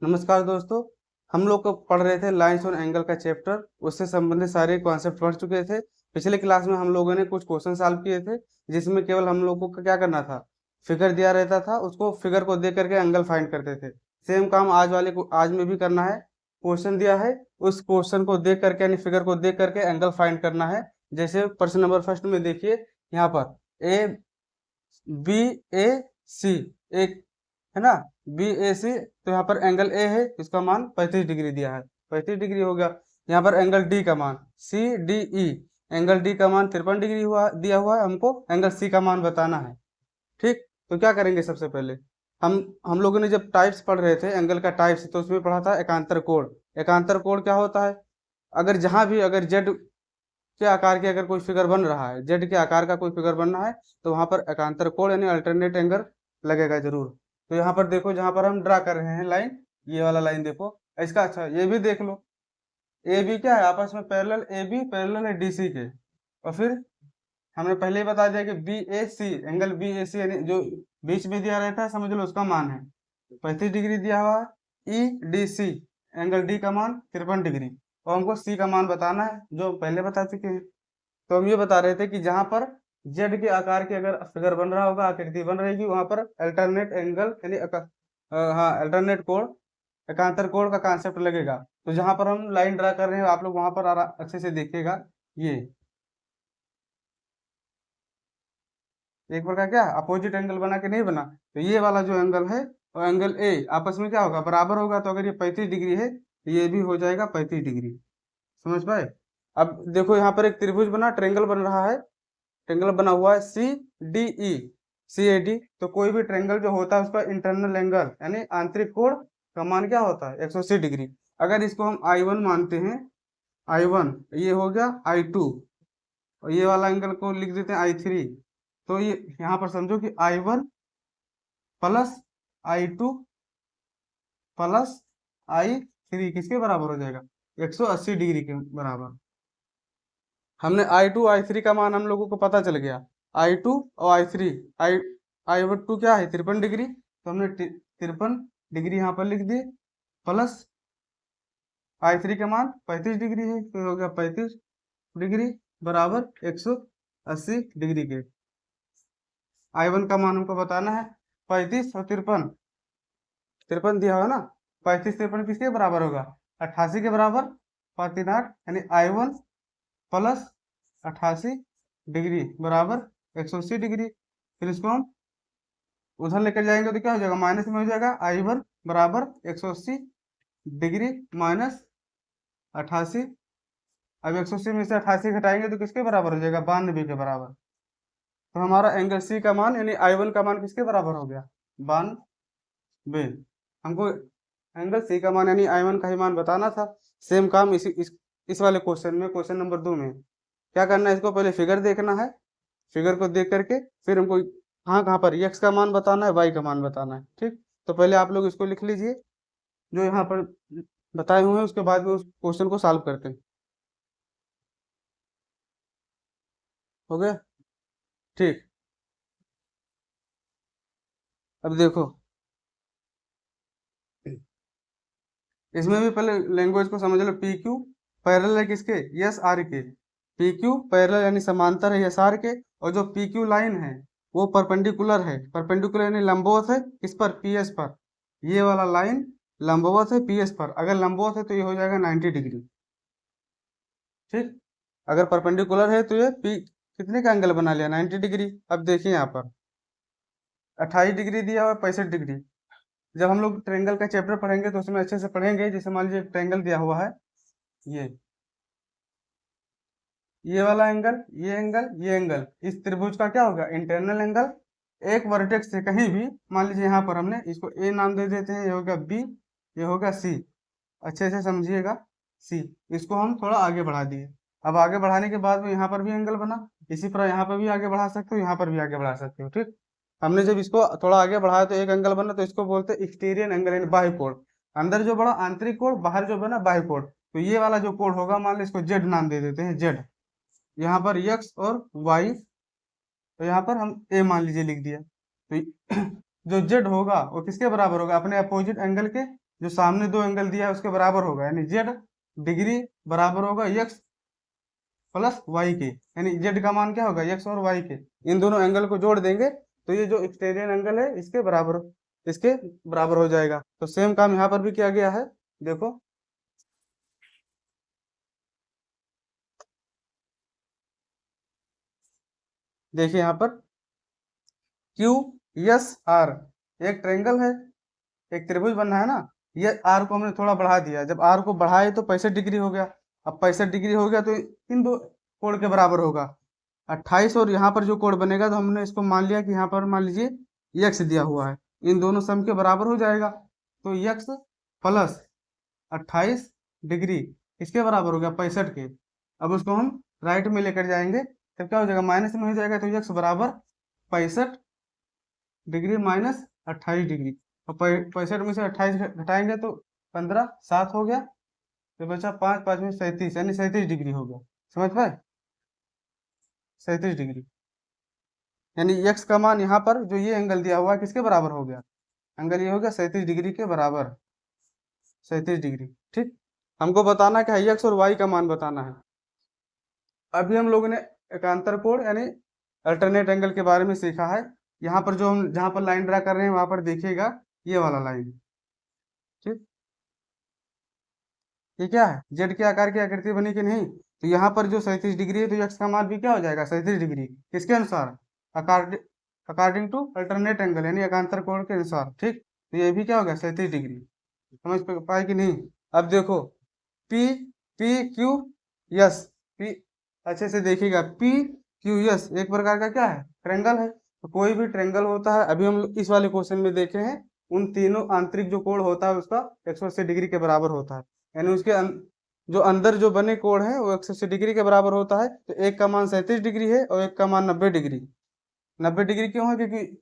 नमस्कार दोस्तों। हम लोग को पढ़ रहे थे लाइंस और एंगल का चैप्टर। उससे संबंधित सारे कॉन्सेप्ट पढ़ चुके थे। पिछले क्लास में हम लोगों ने कुछ क्वेश्चन सॉल्व किए थे, जिसमें केवल हम लोगों को क्या करना था, फिगर दिया रहता था, उसको फिगर को देख करके एंगल फाइंड करते थे। सेम काम आज में भी करना है। क्वेश्चन दिया है, उस क्वेश्चन को देख करके यानी फिगर को देख करके एंगल फाइंड करना है। जैसे प्रश्न नंबर फर्स्ट में देखिए, यहाँ पर ए बी ए सी एक है ना, बी ए सी। तो यहाँ पर एंगल ए है, इसका मान 35 डिग्री दिया है, 35 डिग्री हो गया। यहाँ पर एंगल डी का मान C D E, angle D का मान 53 डिग्री हुआ दिया हुआ है। हमको एंगल सी का मान बताना है। ठीक, तो क्या करेंगे, सबसे पहले हम लोगों ने जब टाइप्स पढ़ रहे थे एंगल का टाइप्स, तो उसमें पढ़ा था एकांतर कोण। एकांतर कोण क्या होता है, अगर जहां भी अगर जेड के आकार की अगर कोई फिगर बन रहा है, जेड के आकार का कोई फिगर बन रहा है, तो वहां पर एकांतर कोण यानी अल्टरनेट एंगल लगेगा जरूर। तो यहाँ पर देखो, जहां पर हम ड्रा कर रहे हैं लाइन, ये वाला लाइन देखो इसका। अच्छा, ये भी देख लो, ए बी क्या है, आपस में पैरेलल, ए बी पैरेलल है डी सी के। और फिर हमने पहले ही बता दिया कि बी ए सी, एंगल बी ए सी यानी जो बीच में दिया रहता है, समझ लो उसका मान है 35 डिग्री दिया हुआ है। E D C, angle D का मान 53 डिग्री, और हमको सी का मान बताना है, जो पहले बता चुके हैं। तो हम ये बता रहे थे कि जहां पर जेड के आकार की अगर फिगर बन रहा होगा, आकृति बन रहेगी, वहां पर अल्टरनेट एंगल यानी हाँ, अल्टरनेट कोण, एकांतर कोण का कॉन्सेप्ट लगेगा। तो जहां पर हम लाइन ड्रा कर रहे हैं, आप लोग वहां पर अच्छे से देखिएगा। ये एक प्रकार क्या अपोजिट एंगल बना के नहीं बना, तो ये वाला जो एंगल है और एंगल ए आपस में क्या होगा, बराबर होगा। तो अगर ये 35 डिग्री है, तो ये भी हो जाएगा 35 डिग्री। समझ पाए। अब देखो, यहाँ पर एक त्रिभुज बना, ट्रेंगल बन रहा है, ट्रेंगल बना हुआ है सी D E, C A D. तो कोई भी ट्रेंगल जो होता है उसका इंटरनल एंगल यानी आंतरिक कोण का मान क्या होता है, 180 डिग्री। अगर इसको हम I1 मानते हैं, I1 ये हो गया I2, और ये वाला एंगल को लिख देते हैं I3। तो ये यहाँ पर समझो कि I1 plus I2 plus I3 किसके बराबर हो जाएगा, 180 डिग्री के बराबर। हमने I2 I3 का मान हम लोगों को पता चल गया। I2 और I3, I2 क्या है 53 डिग्री, तो हमने 53 डिग्री यहाँ पर लिख दिए, प्लस I3 का मान 35 डिग्री है, तो हो गया 35 डिग्री बराबर 180 डिग्री के। I1 का मान हमको बताना है 35 और 53, 53 दिया हुआ ना, 35 53 किसके बराबर होगा, 88 के बराबर, 5 3 8, यानी I1 प्लस 88 डिग्री बराबर 180 डिग्री। फिर इसको हम उधर लेकर जाएंगे तो क्या हो जाएगा, माइनस में हो जाएगा। I1 बराबर 180 डिग्री माइनस 88। अब 180 में से 88 घटाएंगे तो किसके बराबर हो जाएगा, 92 के बराबर। तो हमारा एंगल सी का मान यानी I1 का मान किसके बराबर हो गया, 92। हमको एंगल सी का मान यानी I1 का ही मान बताना था। सेम काम इस वाले क्वेश्चन में, क्वेश्चन नंबर 2 में क्या करना है, इसको पहले फिगर देखना है, फिगर को देख करके फिर हमको कहाँ कहाँ पर एक्स का मान बताना है, वाई का मान बताना है। ठीक, तो पहले आप लोग इसको लिख लीजिए जो यहाँ पर बताए हुए हैं, उसके बाद में उस क्वेश्चन को सॉल्व करते हैं। हो गया, ठीक। अब देखो, इसमें भी पहले लैंग्वेज को समझ लो। पी क्यू पैरेलल है किसके, यस आर के। पी क्यू पैरेलल यानी समांतर है यस आर के, और जो पी क्यू लाइन है वो परपेंडिकुलर है, परपेंडिकुलर यानी लंबवत है किस पर, पी एस पर। ये वाला लाइन लंबवत है पी एस पर, अगर लंबवत है तो ये हो जाएगा 90 डिग्री। ठीक, अगर परपेंडिकुलर है तो ये पी कितने का एंगल बना लिया, 90 डिग्री। अब देखिए यहाँ पर 28 डिग्री दिया हुआ है, 65 डिग्री। जब हम लोग ट्रेंगल का चैप्टर पढ़ेंगे तो उसमें अच्छे से पढ़ेंगे। जैसे मान लीजिए ट्रेंगल दिया हुआ है, ये ये वाला एंगल, ये एंगल, ये एंगल, इस त्रिभुज का क्या होगा, इंटरनल एंगल। एक वर्टेक्स से कहीं भी, मान लीजिए यहाँ पर हमने इसको ए नाम दे देते हैं, ये होगा बी, ये होगा सी। अच्छे से समझिएगा, सी। इसको हम थोड़ा आगे बढ़ा दिए। अब आगे बढ़ाने के बाद में यहाँ पर भी एंगल बना, इसी तरह यहाँ पर भी आगे बढ़ा सकते हो, यहाँ पर भी आगे बढ़ा सकते हो। ठीक, हमने जब इसको थोड़ा आगे बढ़ाया तो एक एंगल बना, तो इसको बोलते हैं एक्सटीरियर एंगल यानी बाह्य कोण। अंदर जो बड़ा आंतरिक कोण, बाहर जो बना बाह्य कोण। तो ये वाला जो कोण होगा, मान लो इसको जेड नाम दे देते हैं, जेड। यहाँ पर एक्स और वाई, तो यहाँ पर हम ए मान लीजिए लिख दिया। तो जो जेड होगा वो किसके बराबर होगा, अपने अपोजिट एंगल के जो सामने दो एंगल दिया है उसके बराबर होगा, यानी जेड डिग्री बराबर होगा एक्स प्लस वाई के, यानी जेड का मान क्या होगा, एक्स और वाई के। इन दोनों एंगल को जोड़ देंगे तो ये जो एक्सटेरियर एंगल है इसके बराबर हो जाएगा। तो सेम काम यहाँ पर भी किया गया है, देखो देखिए यहाँ पर क्यू एस आर एक ट्रायंगल है, एक त्रिभुज बनना है ना। ये आर को हमने थोड़ा बढ़ा दिया, जब आर को बढ़ाए तो 65 डिग्री हो गया। अब 65 डिग्री हो गया तो इन दो कोण के बराबर होगा 28, और यहाँ पर जो कोण बनेगा तो हमने इसको मान लिया कि यहाँ पर मान लीजिए एक्स दिया हुआ है, इन दोनों सम के बराबर हो जाएगा। तो एक्स प्लस 28 डिग्री इसके बराबर हो गया 65 के। अब उसको हम राइट में लेकर जाएंगे तब क्या हो जाएगा, माइनस में हो जाएगा, तो एक्स बराबर 65 डिग्री माइनस 28 डिग्री। और 65 में से 28 घटाएंगे तो 15, 7 हो गया, तो बचा 5, 5 में 37, यानी 37 डिग्री हो गया। समझ पाए, 37 डिग्री, यानी एक्स का मान यहाँ पर जो ये एंगल दिया हुआ है किसके बराबर हो गया, एंगल ये हो गया 37 डिग्री के बराबर, 37 डिग्री। ठीक, हमको बताना क्या है, एक्स और वाई का मान बताना है। अभी हम लोगों ने एकांतर कोण यानी अल्टरनेट एंगल के बारे में सीखा है। यहाँ पर जो हम जहाँ पर लाइन ड्रा कर रहे हैं वहां पर देखिएगा ये वाला लाइन, ठीक, ये क्या है, जेड के आकार की आकृति बनी कि नहीं। तो यहाँ पर जो 37 डिग्री है तो एक्स का मान भी क्या हो जाएगा 37 डिग्री, किसके अनुसार, according according to alternate angle यानी एकांतर कोण के अनुसार। ठीक, तो ये भी क्या हो गया 37 डिग्री। समझ पाए कि नहीं। अब देखो P P Q yes, P अच्छे से देखिएगा, पी क्यू यस एक प्रकार का क्या है, ट्रायंगल है। तो कोई भी ट्रायंगल होता है, अभी हम लोग इस वाले क्वेश्चन में देखे हैं, उन तीनों आंतरिक जो कोण होता है उसका 180 डिग्री के बराबर होता है, यानी उसके जो अंदर जो बने कोण है वो 180 डिग्री के बराबर होता है। तो एक का मान 37 डिग्री है और एक का मान 90 डिग्री। 90 डिग्री क्यों है, क्योंकि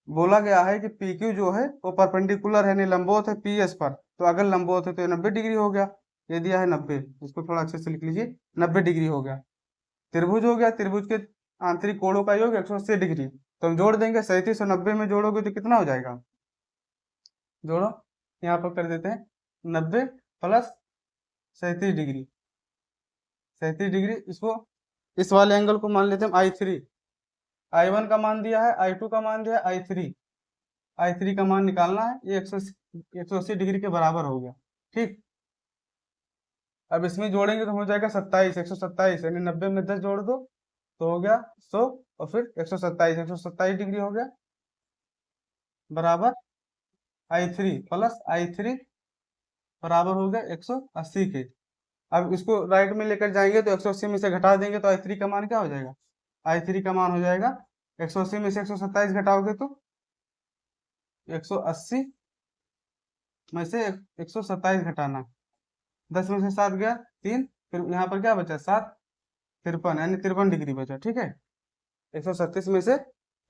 बोला गया है कि पी क्यू जो है वो परपेंडिकुलर है, यानी लंबवत है पी एस पर, तो अगर लंबवत है तो ये 90 डिग्री हो गया। ये दिया है 90, इसको थोड़ा अच्छे से लिख लीजिए, 90 डिग्री हो गया। त्रिभुज हो गया, त्रिभुज के आंतरिक कोणों का योग 180 डिग्री, तो हम जोड़ देंगे 37 और 90 में जोड़ोगे तो कितना हो जाएगा, जोड़ो, यहाँ पर कर देते हैं 90 प्लस 37 डिग्री, 37 डिग्री, इसको इस वाले एंगल को मान लेते हैं I3, I1 का मान दिया है, I2 का मान दिया है, I3 का मान निकालना है, ये 180 डिग्री के बराबर हो गया। ठीक, अब इसमें जोड़ेंगे तो हो जाएगा 27, 127, यानी 90 में 10 जोड़ दो तो हो गया 100, और फिर 127 डिग्री हो गया बराबर I3 प्लस I3 बराबर हो गया 180 के। अब इसको राइट में लेकर जाएंगे तो 180 में से घटा देंगे तो I3 का मान क्या हो जाएगा, I3 का मान हो जाएगा 180 में से 127 घटाओगे तो 180 में से 127 घटाना, 10 में से 7 गया 3, फिर यहाँ पर क्या बचा 7, 53, यानी 53 डिग्री बचा। ठीक है, 137 में से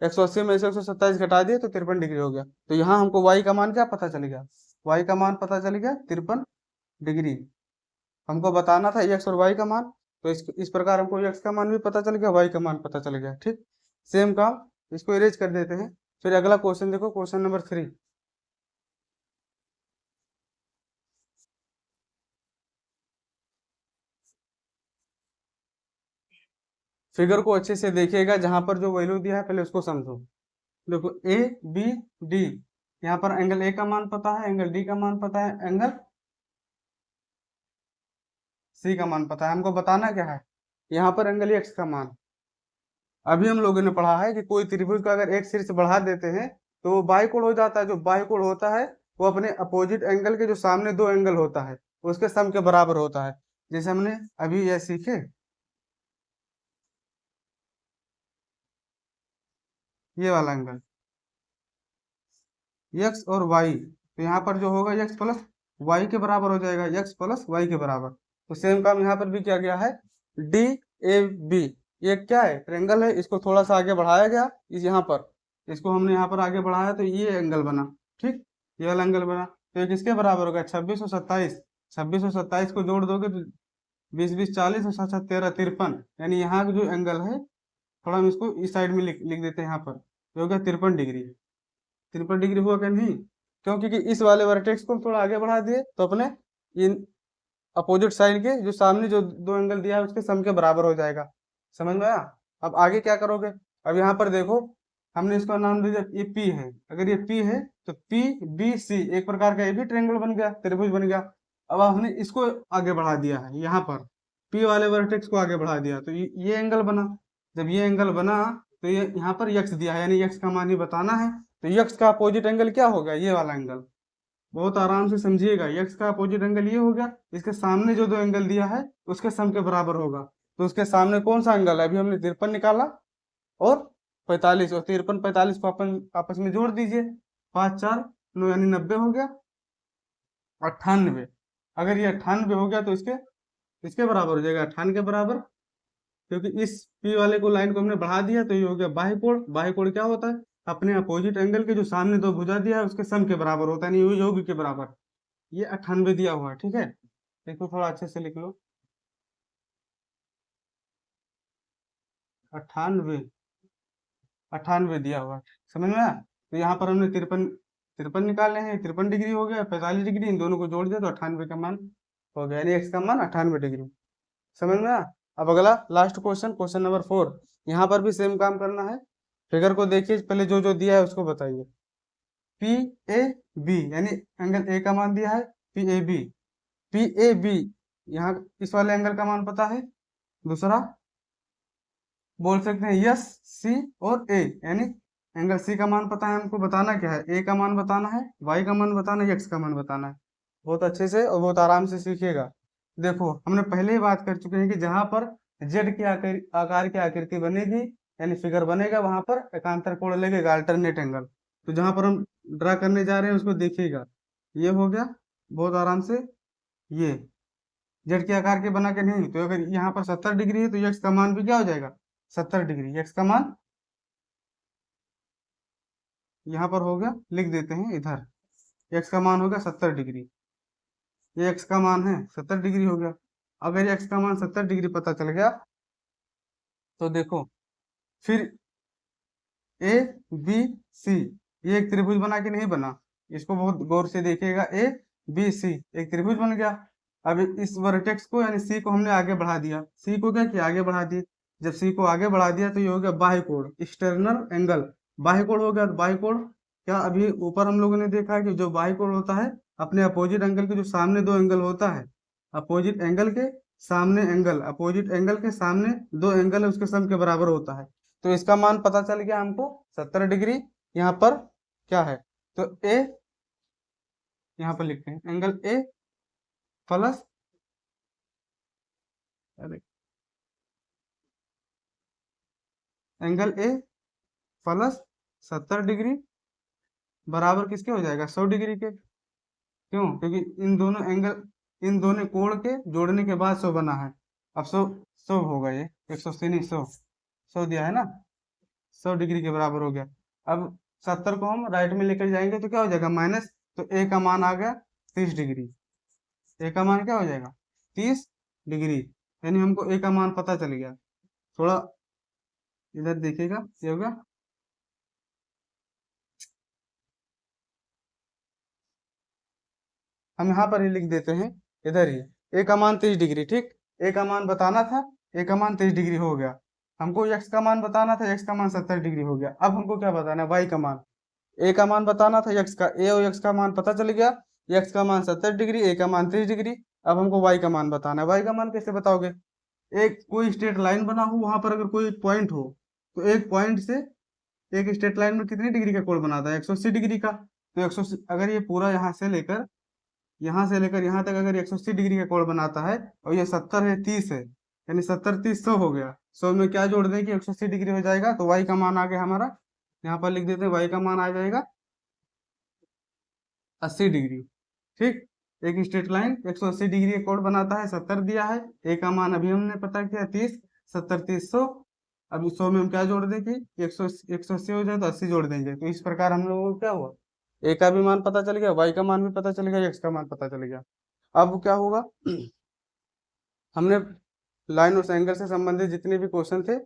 180 में से 127 घटा दिए तो 53 डिग्री हो गया। तो यहाँ हमको y का मान क्या पता चल गया, y का मान पता चल गया 53 डिग्री। हमको बताना था x और y का मान, तो इस प्रकार हमको x का मान भी पता चल गया, y का मान पता चल गया। ठीक, सेम काम, इसको इरेज कर देते हैं। फिर अगला क्वेश्चन देखो, क्वेश्चन नंबर 3। फिगर को अच्छे से देखिएगा, जहां पर जो वैल्यू दिया है पहले उसको समझो। देखो ए बी डी, यहाँ पर एंगल ए का मान पता है, एंगल डी का मान पता है, एंगल सी का मान पता है। हमको बताना क्या है, यहाँ पर एंगल एक्स का मान। अभी हम लोगों ने पढ़ा है कि कोई त्रिभुज का अगर एक शीर्ष बढ़ा देते हैं तो वो बाइकोण हो जाता है। जो बाइकोण होता है वो अपने अपोजिट एंगल के जो सामने दो एंगल होता है उसके सम के बराबर होता है। जैसे हमने अभी यह सीखे, ये वाला एंगल एक्स और वाई, तो यहाँ पर जो होगा एक्स प्लस वाई के बराबर हो जाएगा, एक्स प्लस वाई के बराबर। तो सेम काम यहाँ पर भी किया गया है, डी ए बी, ये क्या है, ट्रेंगल है, इसको थोड़ा सा आगे बढ़ाया गया, इस यहाँ पर इसको हमने यहाँ पर आगे बढ़ाया तो ये एंगल बना। ठीक, ये वाला एंगल बना, तो ये किसके बराबर होगा 26 और 27, 26 और 27 को जोड़ दोगे तो 20 20 40 और 7 7 13 53, यानी यहाँ का जो एंगल है, थोड़ा हम इसको इस साइड में लिख देते हैं, यहाँ पर जो हो गया 53 डिग्री। 53 डिग्री हुआ क्या नहीं, क्योंकि इस वाले वर्टेक्स को हम थोड़ा आगे बढ़ा दिए तो अपने इन अपोजिट साइड के जो सामने जो दो एंगल दिया है उसके सम के बराबर हो जाएगा। समझ में आया? अब आगे क्या करोगे? अब यहाँ पर देखो, हमने इसका नाम दे दिया, ये पी है। अगर ये पी है तो पी बी सी एक प्रकार का ये भी ट्रायंगल बन गया, त्रिभुज बन गया। अब हमने इसको आगे बढ़ा दिया है, यहाँ पर पी वाले वर्टेक्स को आगे बढ़ा दिया तो ये एंगल बना। जब ये एंगल बना तो ये यहाँ पर यक्स दिया है, यानी यक्स का मान ही बताना है। तो यक्स का अपोजिट एंगल क्या होगा? ये वाला एंगल। बहुत आराम से समझिएगा, यक्स का अपोजिट एंगल ये हो गया, इसके सामने जो दो एंगल दिया है उसके सम के बराबर होगा। तो उसके सामने कौन सा एंगल है? अभी हमने 53 निकाला और 45, और 53 45 को अपन आपस में जोड़ दीजिए, 5 4 9 यानी 90 हो गया, 98। अगर ये 98 हो गया तो इसके इसके बराबर हो जाएगा, 98 के बराबर। क्योंकि इस पी वाले को लाइन को हमने बढ़ा दिया तो ये हो गया बाह्य कोण। बाह्य कोण क्या होता है? अपने अपोजिट एंगल के जो सामने दो भुजा दिया है उसके सम के बराबर होता है, यानी योग के बराबर। ये 98 दिया हुआ है, ठीक है। देखो थोड़ा अच्छे से लिख लो, 98 98 दिया हुआ है, समझ में आया? तो यहाँ पर हमने 53 53 निकाले हैं, 53 डिग्री हो गया, 45 डिग्री, इन दोनों को जोड़ दिया तो 98 का मान हो गया, यानी एक्स का मान 98 डिग्री। समझ में आया? अब अगला लास्ट क्वेश्चन, क्वेश्चन नंबर 4। यहाँ पर भी सेम काम करना है। फिगर को देखिए, पहले जो जो दिया है उसको बताइए। पी ए बी यानी एंगल ए का मान दिया है, P A B. P A B, यहाँ इस वाले एंगल का मान पता है। दूसरा बोल सकते हैं यस सी और ए, यानी एंगल सी का मान पता है हमको। बताना क्या है? ए का मान बताना है, वाई का मान बताना है, एक्स का मान बताना है। बहुत अच्छे से और बहुत आराम से सीखिएगा। देखो हमने पहले ही बात कर चुके हैं कि जहां पर जेड के आकार की आकृति बनेगी यानी फिगर बनेगा, वहां पर एकांतर कोण लगेगा, अल्टरनेट एंगल। तो जहां पर हम ड्रा करने जा रहे हैं उसको देखिएगा। ये हो गया बहुत आराम से। ये जेड के आकार के बना के नहीं, तो अगर यहाँ पर 70 डिग्री है तो यक्स का मान भी क्या हो जाएगा? 70 डिग्री। यक्स का मान यहाँ पर हो गया, लिख देते हैं इधर, यक्स का मान हो गया 70 डिग्री। ये एक्स का मान है 70 डिग्री हो गया। अगर एक्स का मान 70 डिग्री पता चल गया तो देखो फिर ए बी सी, ये एक त्रिभुज बना कि नहीं बना? इसको बहुत गौर से देखिएगा। ए बी सी एक त्रिभुज बन गया। अब इस वर्टेक्स को यानी सी को हमने आगे बढ़ा दिया। सी को क्या किया? आगे बढ़ा दिए। जब सी को आगे बढ़ा दिया तो ये हो गया बाह्य कोण, एक्सटर्नल एंगल। बाह्य कोण हो गया। तो बाह्य कोण क्या, अभी ऊपर हम लोगों ने देखा है कि जो बाह्य कोण होता है अपने अपोजिट एंगल के जो सामने दो एंगल होता है, अपोजिट एंगल के सामने एंगल, अपोजिट एंगल के सामने दो एंगल है उसके सम के बराबर होता है। तो इसका मान पता चल गया हमको 70 डिग्री। यहाँ पर क्या है? तो ए, यहाँ पर लिखते हैं एंगल ए प्लस, अरे एंगल ए प्लस 70 डिग्री बराबर किसके हो जाएगा? 100 डिग्री के। क्यों? क्योंकि इन दोनों एंगल, इन दोनों कोण के जोड़ने के बाद 100 बना है। अब 100 होगा, ये 180 नहीं 100 दिया है ना, 100 डिग्री के बराबर हो गया। अब 70 को हम राइट में लेकर जाएंगे तो क्या हो जाएगा? माइनस। तो ए का मान आ गया 30 डिग्री। ए का मान क्या हो जाएगा? 30 डिग्री, यानी हमको ए का मान पता चल गया। थोड़ा इधर देखिएगा, ये हो गया। हम यहाँ पर ही लिख देते हैं, इधर ही ए का मान 30 डिग्री, ठीक। ए का मान बताना था, ए का मान 30 डिग्री हो गया। हमको एक्स का मान बताना था, एक्स का मान 70 डिग्री हो गया। अब हमको क्या बताना है? वाई का मान। ए का मान बताना था एक्स का, ए और एक्स का मान पता चल गया। एक्स का मान 70 डिग्री, ए का मान 30 डिग्री। अब हमको वाई का मान बताना है। वाई का मान कैसे बताओगे? एक कोई स्ट्रेट लाइन बना हो, वहां पर अगर कोई पॉइंट हो तो एक पॉइंट से एक स्ट्रेट लाइन में कितनी डिग्री का कोण बनाता है? 180 डिग्री का। तो 180, अगर ये पूरा यहाँ से लेकर यहाँ तक अगर 180 डिग्री का कोण बनाता है और ये 70 है 30 है, यानी 70 30 100 हो गया। 100 में क्या जोड़ दें कि 180 डिग्री हो जाएगा, तो वाई का मान आ गया हमारा। यहाँ पर लिख देते हैं वाई का मान आ जाएगा 80 डिग्री, ठीक। एक स्ट्रेट लाइन 180 डिग्री का कोण बनाता है, 70 दिया है, ए का मान अभी हमने पता किया 30, 70 30 100। अब 100 में हम क्या जोड़ दें कि 180 हो जाए तो 80 जोड़ देंगे। तो इस प्रकार हम लोगों को क्या हुआ? ए का भी मान पता चल गया, वाई का मान भी पता चल गया, एक्स का मान पता चल गया। अब क्या होगा? हमने लाइन और एंगल से संबंधित जितने भी क्वेश्चन थे,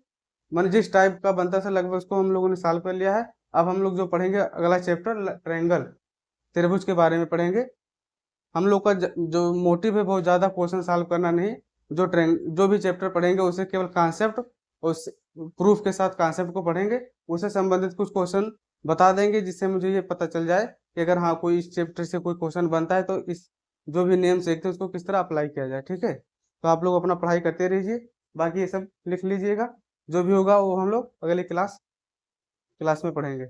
मैंने जिस टाइप का बनता था लगभग उसको हम लोगों ने सॉल्व कर लिया है। अब हम लोग जो पढ़ेंगे अगला चैप्टर ट्रायंगल, त्रिभुज के बारे में पढ़ेंगे। हम लोग का जो मोटिव है बहुत ज़्यादा क्वेश्चन सॉल्व करना नहीं, जो भी चैप्टर पढ़ेंगे उसे केवल कॉन्सेप्ट, उस प्रूफ के साथ कॉन्सेप्ट को पढ़ेंगे, उससे संबंधित कुछ क्वेश्चन बता देंगे, जिससे मुझे ये पता चल जाए कि अगर हाँ कोई इस चैप्टर से कोई क्वेश्चन बनता है तो इस जो भी नेम्स एक थे उसको किस तरह अप्लाई किया जाए। ठीक है, तो आप लोग अपना पढ़ाई करते रहिए, बाकी ये सब लिख लीजिएगा, जो भी होगा वो हम लोग अगली क्लास में पढ़ेंगे।